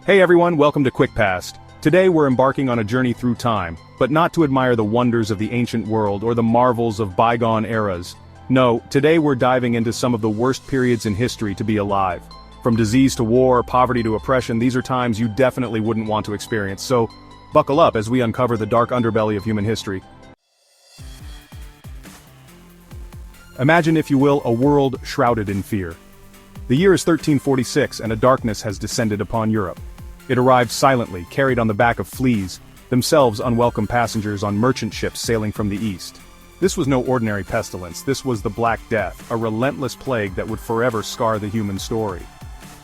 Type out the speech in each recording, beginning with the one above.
Hey everyone, welcome to Quick Past. Today we're embarking on a journey through time, but not to admire the wonders of the ancient world or the marvels of bygone eras. No, today we're diving into some of the worst periods in history to be alive. From disease to war, poverty to oppression, these are times you definitely wouldn't want to experience, so buckle up as we uncover the dark underbelly of human history. Imagine, if you will, a world shrouded in fear. The year is 1346 and a darkness has descended upon Europe. It arrived silently, carried on the back of fleas, themselves unwelcome passengers on merchant ships sailing from the east. This was no ordinary pestilence, this was the Black Death, a relentless plague that would forever scar the human story.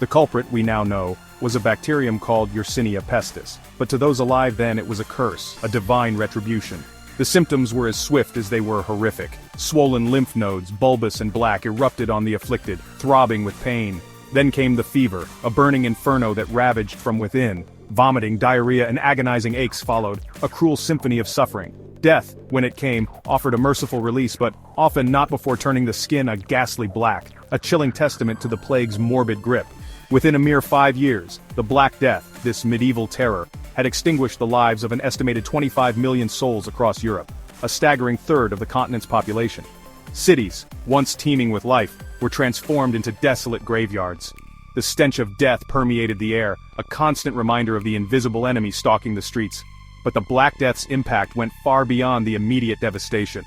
The culprit, we now know, was a bacterium called Yersinia pestis, but to those alive then it was a curse, a divine retribution. The symptoms were as swift as they were horrific. Swollen lymph nodes, bulbous and black, erupted on the afflicted, throbbing with pain. Then came the fever, a burning inferno that ravaged from within. Vomiting, diarrhea, and agonizing aches followed, a cruel symphony of suffering. Death, when it came, offered a merciful release, but often not before turning the skin a ghastly black, a chilling testament to the plague's morbid grip. Within a mere 5 years, the Black Death, this medieval terror, had extinguished the lives of an estimated 25 million souls across Europe, a staggering third of the continent's population. Cities, once teeming with life, were transformed into desolate graveyards. The stench of death permeated the air, a constant reminder of the invisible enemy stalking the streets. But the Black Death's impact went far beyond the immediate devastation.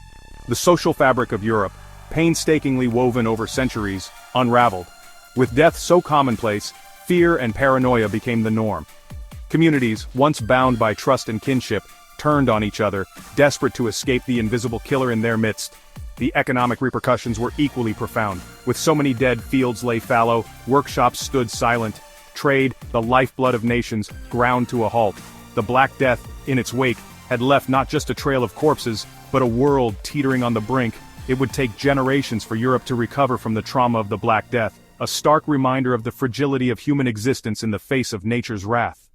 The social fabric of Europe, painstakingly woven over centuries, unraveled. With death so commonplace, fear and paranoia became the norm. Communities, once bound by trust and kinship, turned on each other, desperate to escape the invisible killer in their midst. The economic repercussions were equally profound. With so many dead, fields lay fallow, workshops stood silent. Trade, the lifeblood of nations, ground to a halt. The Black Death, in its wake, had left not just a trail of corpses, but a world teetering on the brink. It would take generations for Europe to recover from the trauma of the Black Death, a stark reminder of the fragility of human existence in the face of nature's wrath.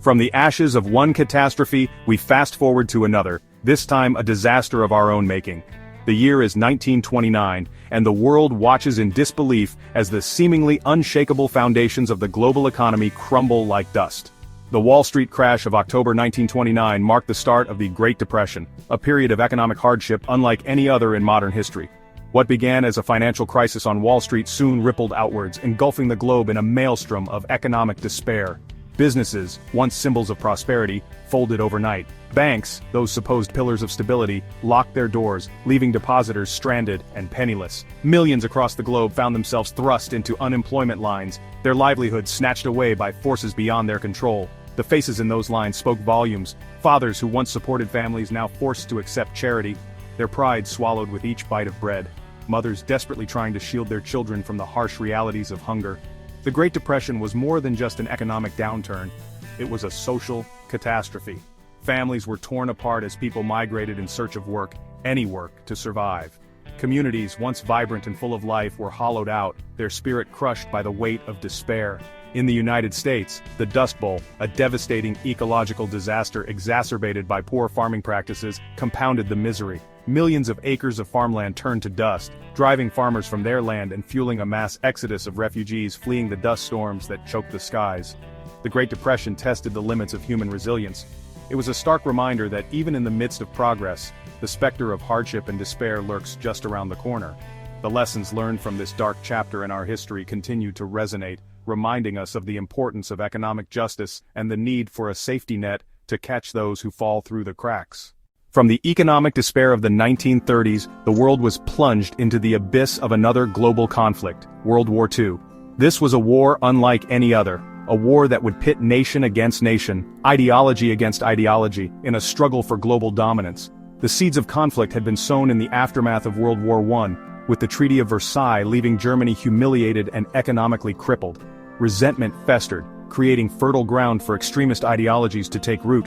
From the ashes of one catastrophe, we fast forward to another, this time a disaster of our own making. The year is 1929, and the world watches in disbelief as the seemingly unshakable foundations of the global economy crumble like dust. The Wall Street crash of October 1929 marked the start of the Great Depression, a period of economic hardship unlike any other in modern history. What began as a financial crisis on Wall Street soon rippled outwards, engulfing the globe in a maelstrom of economic despair. Businesses, once symbols of prosperity, folded overnight. Banks, those supposed pillars of stability, locked their doors, leaving depositors stranded and penniless. Millions across the globe found themselves thrust into unemployment lines, their livelihoods snatched away by forces beyond their control. The faces in those lines spoke volumes. Fathers who once supported families now forced to accept charity, their pride swallowed with each bite of bread. Mothers desperately trying to shield their children from the harsh realities of hunger. The Great Depression was more than just an economic downturn, it was a social catastrophe. Families were torn apart as people migrated in search of work, any work, to survive. Communities, once vibrant and full of life, were hollowed out, their spirit crushed by the weight of despair. In the United States, the Dust Bowl, a devastating ecological disaster exacerbated by poor farming practices, compounded the misery. Millions of acres of farmland turned to dust, driving farmers from their land and fueling a mass exodus of refugees fleeing the dust storms that choked the skies. The Great Depression tested the limits of human resilience. It was a stark reminder that even in the midst of progress, the specter of hardship and despair lurks just around the corner. The lessons learned from this dark chapter in our history continue to resonate, reminding us of the importance of economic justice and the need for a safety net to catch those who fall through the cracks. From the economic despair of the 1930s, the world was plunged into the abyss of another global conflict, World War II. This was a war unlike any other, a war that would pit nation against nation, ideology against ideology, in a struggle for global dominance. The seeds of conflict had been sown in the aftermath of World War I, with the Treaty of Versailles leaving Germany humiliated and economically crippled. Resentment festered, creating fertile ground for extremist ideologies to take root.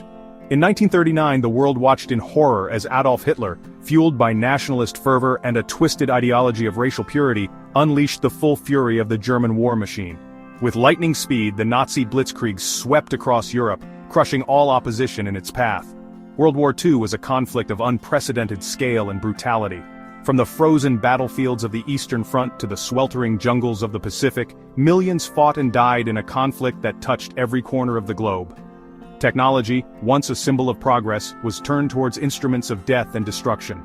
In 1939, the world watched in horror as Adolf Hitler, fueled by nationalist fervor and a twisted ideology of racial purity, unleashed the full fury of the German war machine. With lightning speed, the Nazi blitzkrieg swept across Europe, crushing all opposition in its path. World War II was a conflict of unprecedented scale and brutality. From the frozen battlefields of the Eastern Front to the sweltering jungles of the Pacific, millions fought and died in a conflict that touched every corner of the globe. Technology, once a symbol of progress, was turned towards instruments of death and destruction.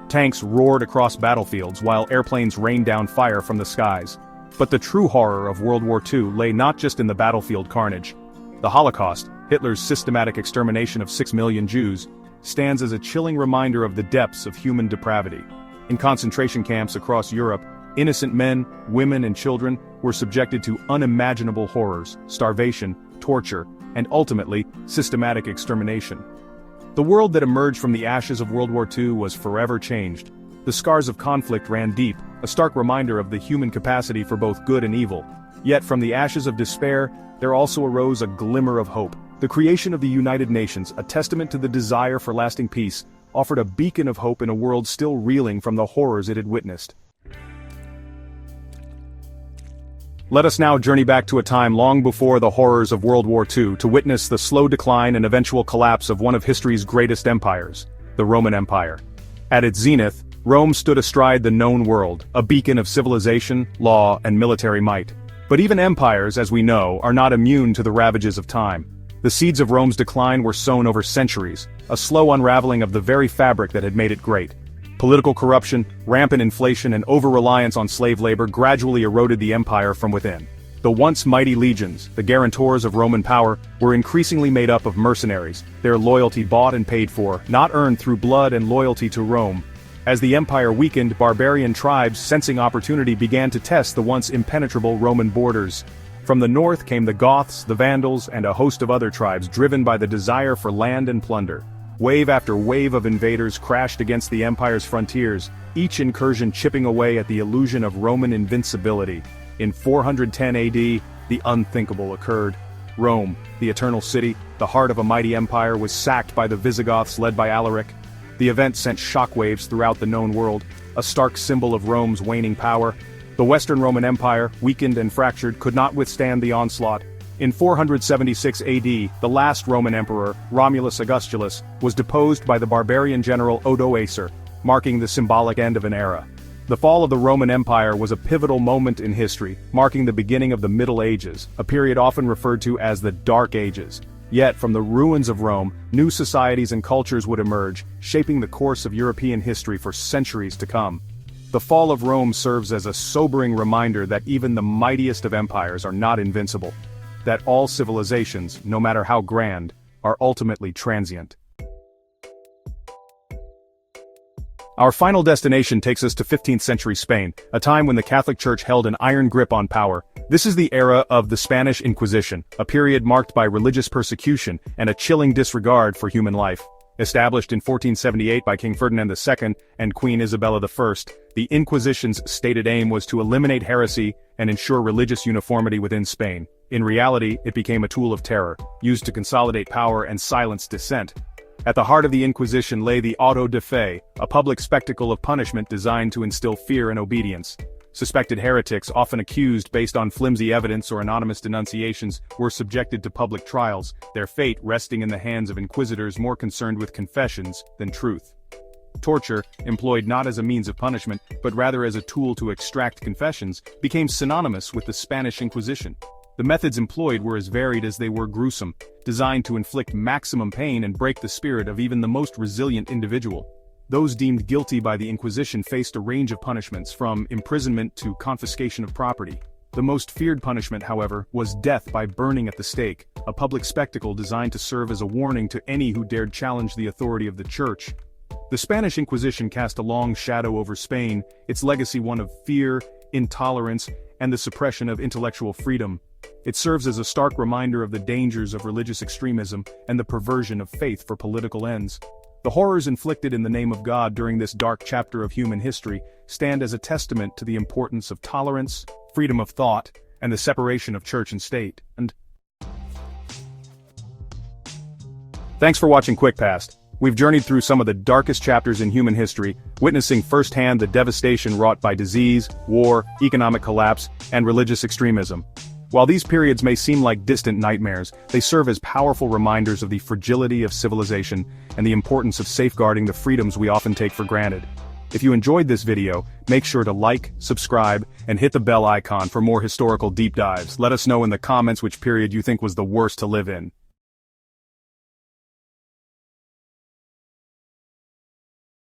Tanks roared across battlefields while airplanes rained down fire from the skies. But the true horror of World War II lay not just in the battlefield carnage. The Holocaust, Hitler's systematic extermination of 6 million Jews, stands as a chilling reminder of the depths of human depravity. In concentration camps across Europe, innocent men, women, and children were subjected to unimaginable horrors, starvation, torture, and ultimately, systematic extermination. The world that emerged from the ashes of World War II was forever changed. The scars of conflict ran deep, a stark reminder of the human capacity for both good and evil. Yet from the ashes of despair, there also arose a glimmer of hope. The creation of the United Nations, a testament to the desire for lasting peace, offered a beacon of hope in a world still reeling from the horrors it had witnessed. Let us now journey back to a time long before the horrors of World War II to witness the slow decline and eventual collapse of one of history's greatest empires, the Roman Empire. At its zenith, Rome stood astride the known world, a beacon of civilization, law, and military might. But even empires, as we know, are not immune to the ravages of time. The seeds of Rome's decline were sown over centuries, a slow unraveling of the very fabric that had made it great. Political corruption, rampant inflation, and over-reliance on slave labor gradually eroded the empire from within. The once mighty legions, the guarantors of Roman power, were increasingly made up of mercenaries, their loyalty bought and paid for, not earned through blood and loyalty to Rome. As the empire weakened, barbarian tribes, sensing opportunity, began to test the once impenetrable Roman borders. From the north came the Goths, the Vandals, and a host of other tribes driven by the desire for land and plunder. Wave after wave of invaders crashed against the empire's frontiers, each incursion chipping away at the illusion of Roman invincibility. In 410 AD, the unthinkable occurred. Rome, the eternal city, the heart of a mighty empire, was sacked by the Visigoths led by Alaric. The event sent shockwaves throughout the known world, a stark symbol of Rome's waning power. The Western Roman Empire, weakened and fractured, could not withstand the onslaught. In 476 AD, the last Roman emperor, Romulus Augustulus, was deposed by the barbarian general Odoacer, marking the symbolic end of an era. The fall of the Roman Empire was a pivotal moment in history, marking the beginning of the Middle Ages, a period often referred to as the Dark Ages. Yet, from the ruins of Rome, new societies and cultures would emerge, shaping the course of European history for centuries to come. The fall of Rome serves as a sobering reminder that even the mightiest of empires are not invincible. That all civilizations, no matter how grand, are ultimately transient. Our final destination takes us to 15th century Spain, a time when the Catholic Church held an iron grip on power. This is the era of the Spanish Inquisition, a period marked by religious persecution and a chilling disregard for human life. Established in 1478 by King Ferdinand II and Queen Isabella I, the Inquisition's stated aim was to eliminate heresy and ensure religious uniformity within Spain. In reality, it became a tool of terror, used to consolidate power and silence dissent. At the heart of the Inquisition lay the auto de fe, a public spectacle of punishment designed to instill fear and obedience. Suspected heretics, often accused based on flimsy evidence or anonymous denunciations, were subjected to public trials, their fate resting in the hands of inquisitors more concerned with confessions than truth. Torture, employed not as a means of punishment, but rather as a tool to extract confessions, became synonymous with the Spanish Inquisition. The methods employed were as varied as they were gruesome, designed to inflict maximum pain and break the spirit of even the most resilient individual. Those deemed guilty by the Inquisition faced a range of punishments, from imprisonment to confiscation of property. The most feared punishment, however, was death by burning at the stake, a public spectacle designed to serve as a warning to any who dared challenge the authority of the Church. The Spanish Inquisition cast a long shadow over Spain, its legacy one of fear, intolerance, and the suppression of intellectual freedom. It serves as a stark reminder of the dangers of religious extremism and the perversion of faith for political ends. The horrors inflicted in the name of God during this dark chapter of human history stand as a testament to the importance of tolerance, freedom of thought, and the separation of church and state. Thanks for watching Quick Past. We've journeyed through some of the darkest chapters in human history, witnessing firsthand the devastation wrought by disease, war, economic collapse, and religious extremism. While these periods may seem like distant nightmares, they serve as powerful reminders of the fragility of civilization and the importance of safeguarding the freedoms we often take for granted. If you enjoyed this video, make sure to like, subscribe, and hit the bell icon for more historical deep dives. Let us know in the comments which period you think was the worst to live in.